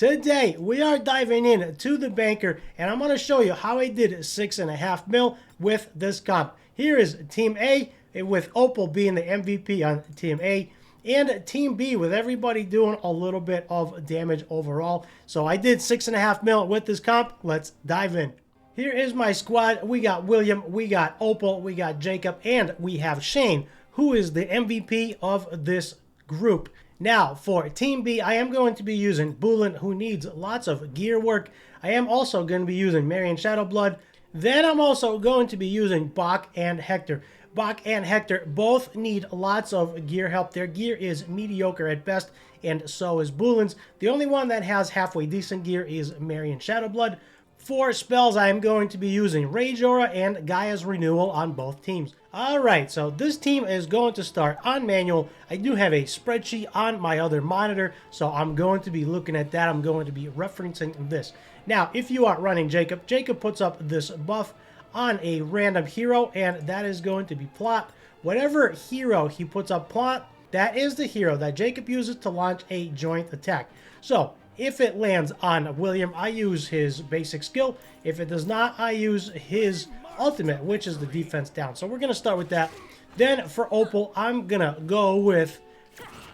Today, we are diving in to the banker, and I'm going to show you how I did 6.5 mil with this comp. Here is Team A, with Opal being the MVP on Team A, and Team B with everybody doing a little bit of damage overall. So I did 6.5 mil with this comp. Let's dive in. Here is my squad. We got William, we got Opal, we got Jacob, and we have Shane, who is the MVP of this group. Now, for Team B, I am going to be using Boolin, who needs lots of gear work. I am also going to be using Marion Shadowblood. Then I'm also going to be using Bach and Hector. Bach and Hector both need lots of gear help. Their gear is mediocre at best, and so is Boolin's. The only one that has halfway decent gear is Marion Shadowblood. For spells, I am going to be using Rage Aura and Gaia's Renewal on both teams. Alright, so this team is going to start on manual. I do have a spreadsheet on my other monitor, so I'm going to be looking at that. I'm going to be referencing this. Now, if you are running Jacob, Jacob puts up this buff on a random hero, and that is going to be Plot. Whatever hero he puts up Plot, that is the hero that Jacob uses to launch a joint attack. So, if it lands on William, I use his basic skill. If it does not, I use his ultimate, which is the defense down. So we're going to start with that. Then for Opal, I'm going to go with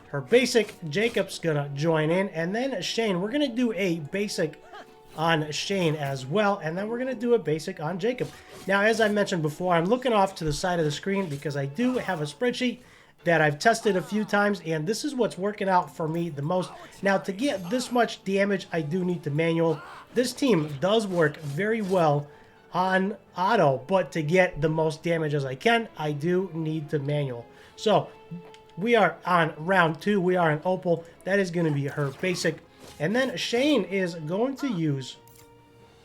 her basic. Jacob's going to join in. And then Shane, we're going to do a basic on Shane as well. And then we're going to do a basic on Jacob. Now, as I mentioned before, I'm looking off to the side of the screen because I do have a spreadsheet that I've tested a few times, and this is what's working out for me the most. Now, to get this much damage, I do need to manual. This team does work very well on auto, but to get the most damage as I can, I do need to manual. So, we are on round 2. We are on Opal. That is going to be her basic. And then Shane is going to use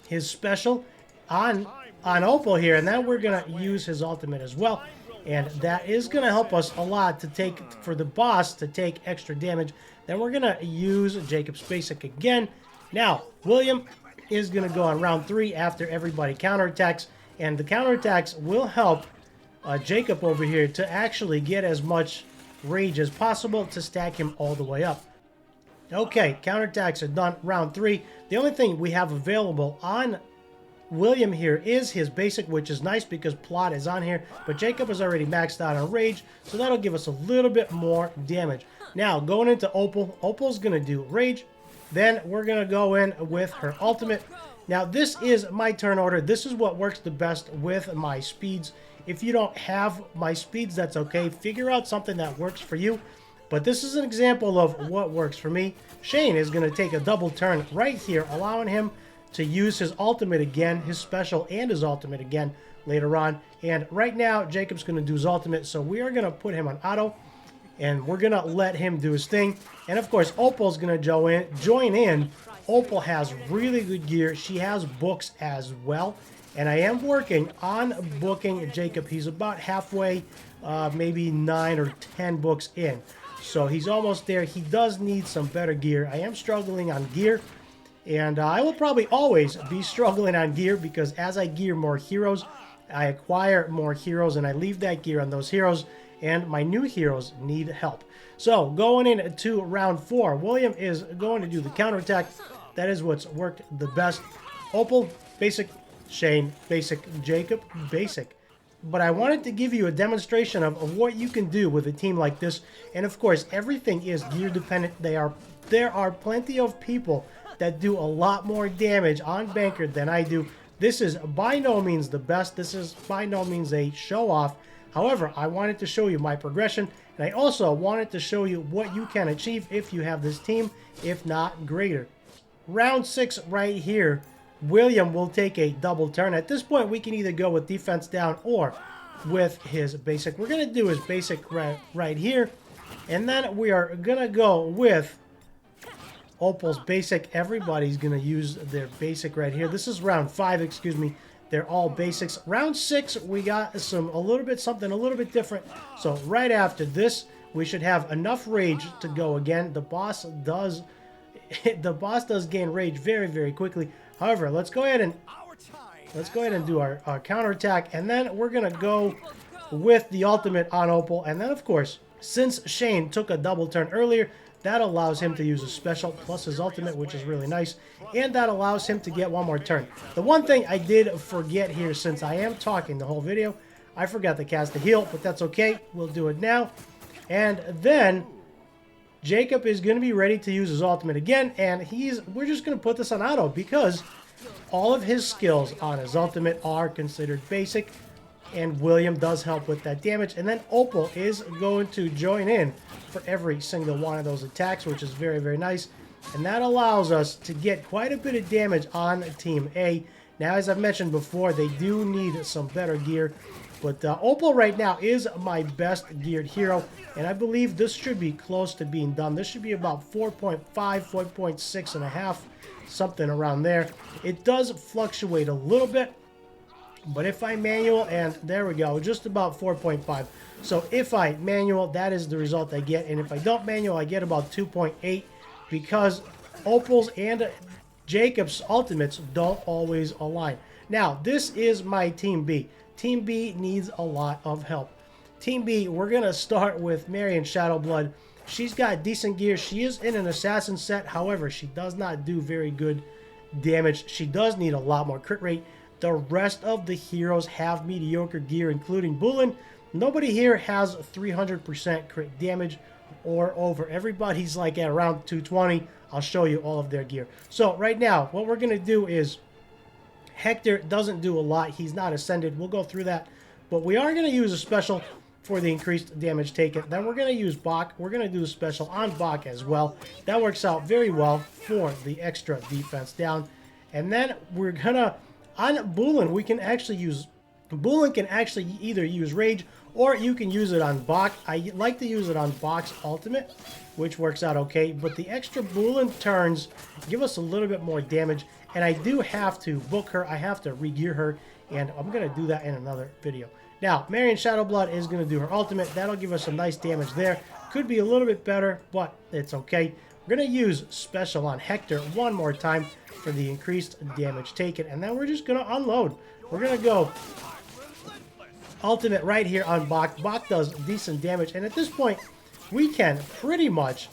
his special on Opal here, and then we're going to use his ultimate as well. And that is going to help us a lot to take, for the boss to take extra damage. Then we're going to use Jacob's basic again. Now, William is going to go on round 3 after everybody counterattacks. And the counterattacks will help Jacob over here to actually get as much rage as possible to stack him all the way up. Okay, counterattacks are done. Round 3. The only thing we have available on William here is his basic, which is nice because Plot is on here, but Jacob is already maxed out on Rage, so that'll give us a little bit more damage. Now, going into Opal, Opal's going to do Rage, then we're going to go in with her ultimate. Now, this is my turn order. This is what works the best with my speeds. If you don't have my speeds, that's okay. Figure out something that works for you, but this is an example of what works for me. Shane is going to take a double turn right here, allowing him to use his ultimate again, his special and his ultimate again later on. And right now, Jacob's going to do his ultimate, so we are going to put him on auto, and we're going to let him do his thing. And of course, Opal's going to join in. Opal has really good gear. She has books as well. And I am working on booking Jacob. He's about halfway, maybe 9 or 10 books in. So he's almost there. He does need some better gear. I am struggling on gear. And I will probably always be struggling on gear because as I gear more heroes, I acquire more heroes and I leave that gear on those heroes, and my new heroes need help. So going into round 4, William is going to do the counterattack. That is what's worked the best. Opal, basic. Shane, basic. Jacob, basic. But I wanted to give you a demonstration of what you can do with a team like this. And of course, everything is gear dependent. There are plenty of people that do a lot more damage on Banker than I do. This is by no means the best. This is by no means a show-off. However, I wanted to show you my progression, and I also wanted to show you what you can achieve if you have this team, if not greater. Round 6 right here, William will take a double turn. At this point, we can either go with defense down or with his basic. We're going to do his basic right here, and then we are going to go with Opal's basic. Everybody's going to use their basic right here. This is round 5, excuse me. They're all basics. Round 6, we got something a little bit different. So right after this, we should have enough rage to go again. The boss does gain rage very, very quickly. However, let's go ahead and do our counterattack, and then we're going to go with the ultimate on Opal. And then, of course, since Shane took a double turn earlier, That allows him to use a special plus his ultimate, which is really nice. And that allows him to get one more turn. The one thing I did forget here, since I am talking the whole video, I forgot to cast the heal, but that's okay. We'll do it now. And then Jacob is going to be ready to use his ultimate again, and we're just going to put this on auto because all of his skills on his ultimate are considered basic, and William does help with that damage. And then Opal is going to join in for every single one of those attacks, which is very, very nice. And that allows us to get quite a bit of damage on Team A. Now, as I've mentioned before, they do need some better gear. But Opal right now is my best geared hero, and I believe this should be close to being done. This should be about 4.5, 4.6 and a half, something around there. It does fluctuate a little bit, but if I manual, and there we go, just about 4.5. So if I manual, that is the result I get, and if I don't manual, I get about 2.8 because Opal's and Jacob's ultimates don't always align. Now, this is my Team B. Team B needs a lot of help. Team B, we're going to start with Marion Shadowblood. She's got decent gear. She is in an assassin set. However, she does not do very good damage. She does need a lot more crit rate. The rest of the heroes have mediocre gear, including Boolin. Nobody here has 300% crit damage or over. Everybody's like at around 220. I'll show you all of their gear. So right now, what we're going to do is Hector doesn't do a lot. He's not ascended. We'll go through that. But we are going to use a special for the increased damage taken. Then we're going to use Bach. We're going to do a special on Bach as well. That works out very well for the extra defense down. And then we're going to, on Boolin, we can actually use, Boolin can actually either use Rage or you can use it on Bach. I like to use it on Bach's ultimate, which works out okay. But the extra Boolin turns give us a little bit more damage. And I do have to book her. I have to re-gear her. And I'm going to do that in another video. Now, Marion Shadowblood is going to do her ultimate. That'll give us some nice damage there. Could be a little bit better, but it's okay. We're going to use special on Hector one more time for the increased damage taken. And then we're just going to unload. We're going to go ultimate right here on Bach. Bach does decent damage. And at this point, we can pretty much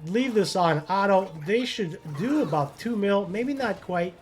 leave this on auto. They should do about 2 mil, maybe not quite.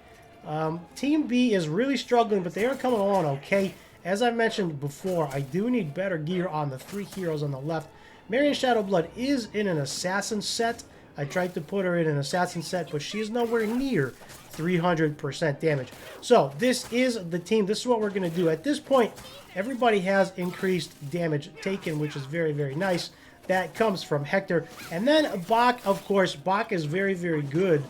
Team B is really struggling, but they are coming along okay. As I mentioned before, I do need better gear on the 3 heroes on the left. Marion Shadowblood is in an assassin set. I tried to put her in an assassin set, but she is nowhere near 300% damage. So this is the team. This is what we're going to do. At this point, everybody has increased damage taken, which is very, very nice. That comes from Hector. And then Bach, of course, Bach is very, very good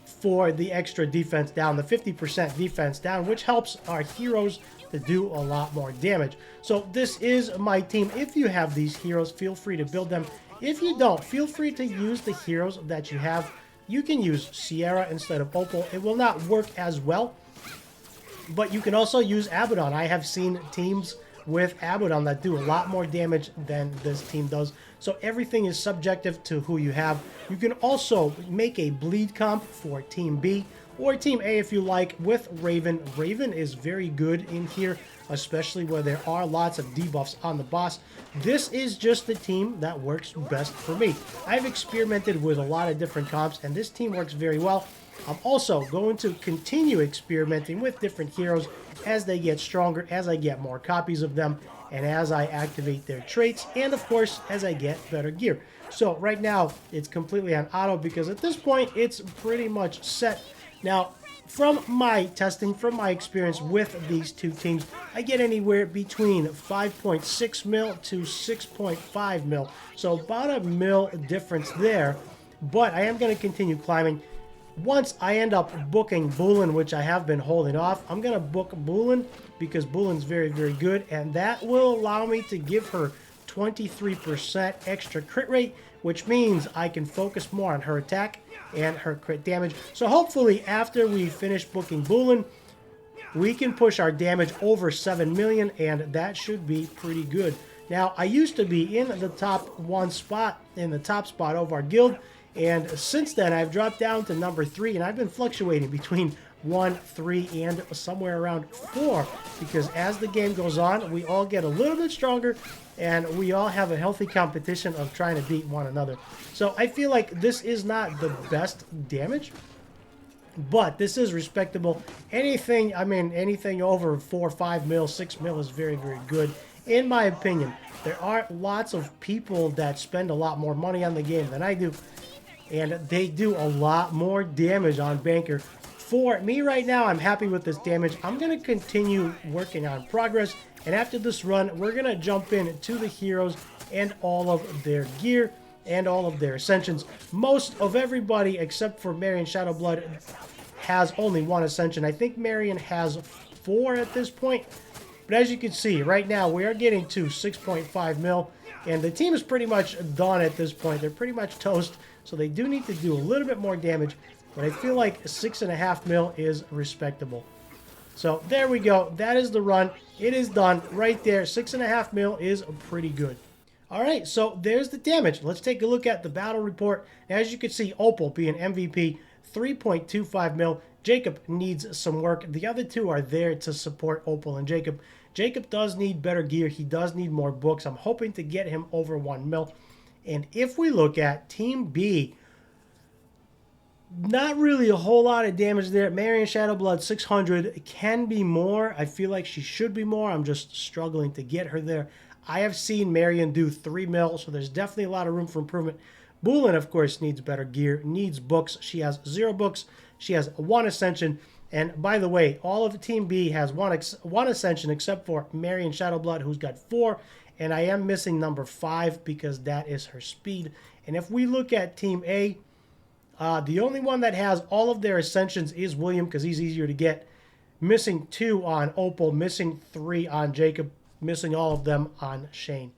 for the extra defense down, the 50% defense down, which helps our heroes to do a lot more damage. So this is my team. If you have these heroes, feel free to build them. If you don't, feel free to use the heroes that you have. You can use Sierra instead of Opal. It will not work as well, but you can also use Abaddon. I have seen teams with Abaddon that do a lot more damage than this team does. So everything is subjective to who you have. You can also make a bleed comp for Team B or Team A if you like with Raven. Raven is very good in here, especially where there are lots of debuffs on the boss. This is just the team that works best for me. I've experimented with a lot of different comps, and this team works very well. I'm also going to continue experimenting with different heroes as they get stronger, as I get more copies of them, and as I activate their traits, and of course, as I get better gear. So right now, it's completely on auto because at this point, it's pretty much set. Now, from my testing, from my experience with these two teams, I get anywhere between 5.6 mil to 6.5 mil. So about a mil difference there, but I am going to continue climbing. Once I end up booking Boolin, which I have been holding off, I'm going to book Boolin because Boolin's very, very good, and that will allow me to give her 23% extra crit rate, which means I can focus more on her attack and her crit damage. So hopefully after we finish booking Boolin, we can push our damage over 7 million, and that should be pretty good. Now, I used to be in the top 1 spot, in the top spot of our guild, And since then, I've dropped down to number 3, and I've been fluctuating between 1, 3, and somewhere around 4. Because as the game goes on, we all get a little bit stronger, and we all have a healthy competition of trying to beat one another. So I feel like this is not the best damage, but this is respectable. Anything, I mean, anything over 4, 5 mil, 6 mil is very, very good, in my opinion. There are lots of people that spend a lot more money on the game than I do, and they do a lot more damage on Banker. For me right now, I'm happy with this damage. I'm going to continue working on progress, and after this run, we're going to jump in to the heroes and all of their gear and all of their ascensions. Most of everybody except for Marion Shadowblood has only 1 ascension. I think Marion has 4 at this point. But as you can see, right now we are getting to 6.5 mil, and the team is pretty much done at this point. They're pretty much toast, so they do need to do a little bit more damage, but I feel like 6.5 mil is respectable. So there we go. That is the run. It is done right there. 6.5 mil is pretty good. All right, so there's the damage. Let's take a look at the battle report. As you can see, Opal being MVP, 3.25 mil. Jacob needs some work. The other two are there to support Opal and Jacob. Jacob does need better gear. He does need more books. I'm hoping to get him over 1 mil. And if we look at Team B, not really a whole lot of damage there. Marion Shadowblood, 600. Can be more. I feel like she should be more. I'm just struggling to get her there. I have seen Marion do 3 mil, so there's definitely a lot of room for improvement. Boolin, of course, needs better gear, needs books. She has 0 books. She has 1 ascension. And by the way, all of Team B has one ascension except for Marion Shadowblood, who's got 4. And I am missing number 5 because that is her speed. And if we look at Team A, the only one that has all of their ascensions is William because he's easier to get. Missing 2 on Opal, missing 3 on Jacob, missing all of them on Shane.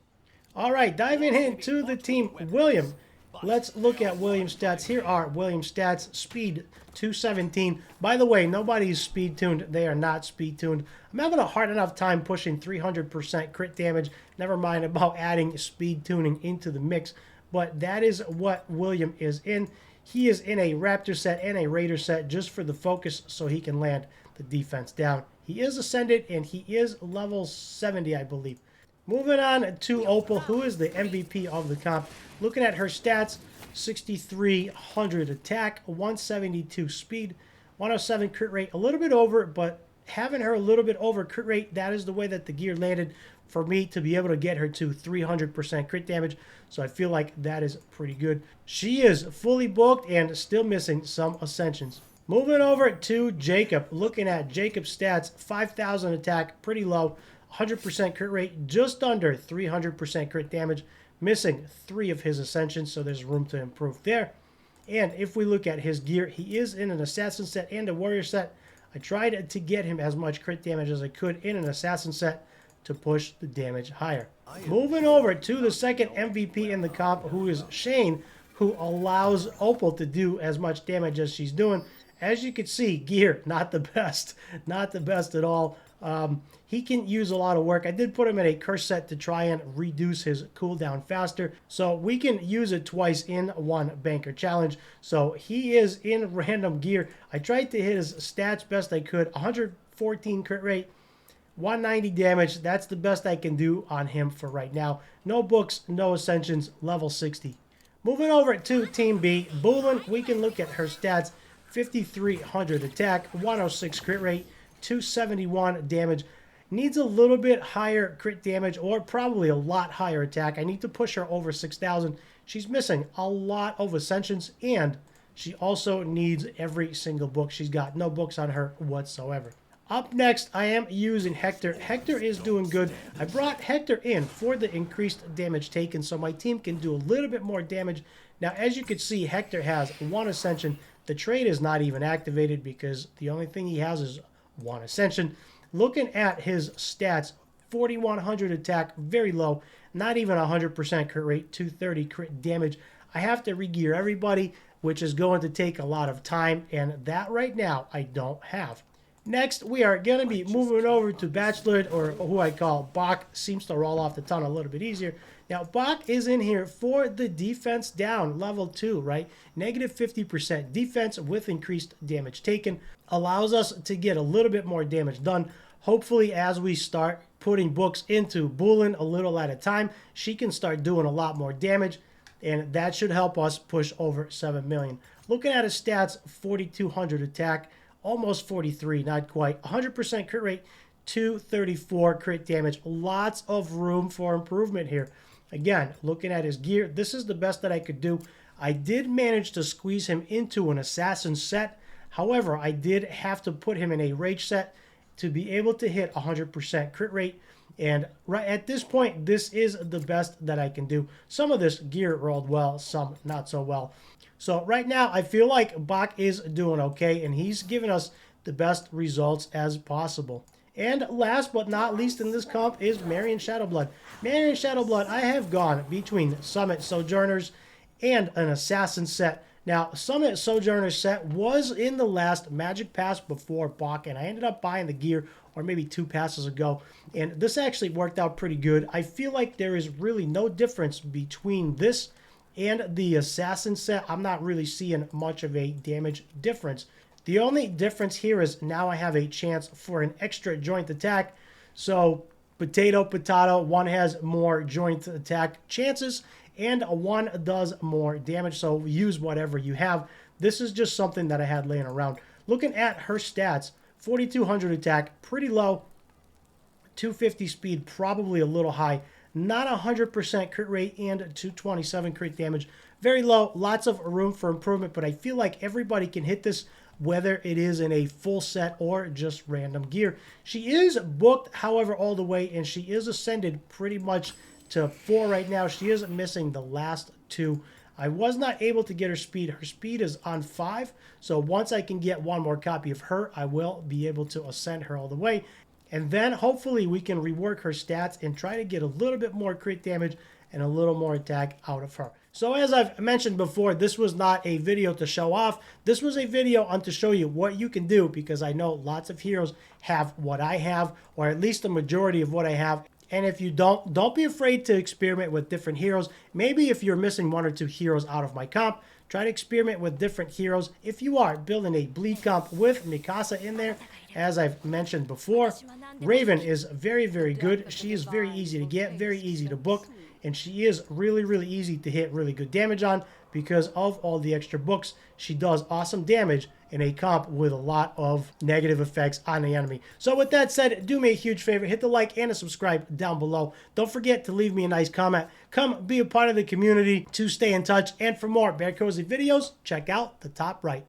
All right, diving into the team William. Let's look at William's stats. Here are William's stats. Speed, 217. By the way, nobody's speed tuned. They are not speed tuned. I'm having a hard enough time pushing 300% crit damage. Never mind about adding speed tuning into the mix. But that is what William is in. He is in a Raptor set and a Raider set just for the focus so he can land the defense down. He is Ascended and he is level 70, I believe. Moving on to Opal, who is the MVP of the comp. Looking at her stats, 6,300 attack, 172 speed, 107 crit rate, a little bit over, but having her a little bit over crit rate, that is the way that the gear landed for me to be able to get her to 300% crit damage. So I feel like that is pretty good. She is fully booked and still missing some ascensions. Moving over to Jacob. Looking at Jacob's stats, 5,000 attack, pretty low. 100% crit rate, just under 300% crit damage, missing 3 of his ascensions, so there's room to improve there. And if we look at his gear, he is in an assassin set and a warrior set. I tried to get him as much crit damage as I could in an assassin set to push the damage higher. Moving over to the second MVP in the comp, who is Shane, who allows Opal to do as much damage as she's doing. As you can see, gear, not the best. Not the best at all. He can use a lot of work. I did put him in a curse set to try and reduce his cooldown faster. So we can use it twice in one banker challenge. So he is in random gear. I tried to hit his stats best I could. 114 crit rate, 190 damage. That's the best I can do on him for right now. No books, no ascensions, level 60. Moving over to Team B. Boolin, we can look at her stats. 5,300 attack, 106 crit rate, 271 damage. Needs a little bit higher crit damage or probably a lot higher attack. I need to push her over 6,000. She's missing a lot of ascensions and she also needs every single book. She's got no books on her whatsoever. Up next, I am using Hector. Hector is doing good. I brought Hector in for the increased damage taken so my team can do a little bit more damage. Now, as you can see, Hector has 1 ascension. The trait is not even activated because the only thing he has is 1 ascension. Looking at his stats, 4,100 attack, very low, not even 100% crit rate, 230 crit damage. I have to regear everybody, which is going to take a lot of time, and that right now I don't have. Next, we are going to be moving over to Bachlard, or who I call Bach. Seems to roll off the tongue a little bit easier. Now, Bach is in here for the defense down, level 2, right? Negative 50% defense with increased damage taken allows us to get a little bit more damage done. Hopefully, as we start putting books into Boolin a little at a time, she can start doing a lot more damage, and that should help us push over 7 million. Looking at his stats, 4,200 attack, almost 43, not quite. 100% crit rate, 234 crit damage. Lots of room for improvement here. Again, looking at his gear, this is the best that I could do. I did manage to squeeze him into an assassin set. However, I did have to put him in a rage set to be able to hit 100% crit rate. And right at this point, this is the best that I can do. Some of this gear rolled well, some not so well. So right now, I feel like Bach is doing okay, and he's giving us the best results as possible. And last but not least in this comp is Marion Shadowblood. Marion Shadowblood, I have gone between Summit Sojourners and an Assassin set. Now, Summit Sojourner set was in the last Magic Pass before Bach, and I ended up buying the gear, or maybe 2 passes ago, and this actually worked out pretty good. I feel like there is really no difference between this and the Assassin set. I'm not really seeing much of a damage difference. The only difference here is now I have a chance for an extra joint attack. So potato, potato, one has more joint attack chances and one does more damage. So use whatever you have. This is just something that I had laying around. Looking at her stats, 4,200 attack, pretty low. 250 speed, probably a little high. Not 100% crit rate and 227 crit damage. Very low, lots of room for improvement, but I feel like everybody can hit this, whether it is in a full set or just random gear. She is booked, however, all the way, and she is ascended pretty much to 4 right now. She is missing the last 2. I was not able to get her speed. Her speed is on 5, so once I can get one more copy of her, I will be able to ascend her all the way. And then hopefully we can rework her stats and try to get a little bit more crit damage and a little more attack out of her. So as I've mentioned before, this was not a video to show off. This was a video on to show you what you can do, because I know lots of heroes have what I have, or at least the majority of what I have. And if you don't be afraid to experiment with different heroes. Maybe if you're missing 1 or 2 heroes out of my comp, try to experiment with different heroes. If you are building a bleed comp with Mikasa in there, as I've mentioned before, Raven is very, very good. She is very easy to get, very easy to book, and she is really, really easy to hit really good damage on because of all the extra books. She does awesome damage in a comp with a lot of negative effects on the enemy. So with that said, do me a huge favor, hit the like and a subscribe down below. Don't forget to leave me a nice comment. Come be a part of the community to stay in touch. And for more BearCozy videos, check out the top right.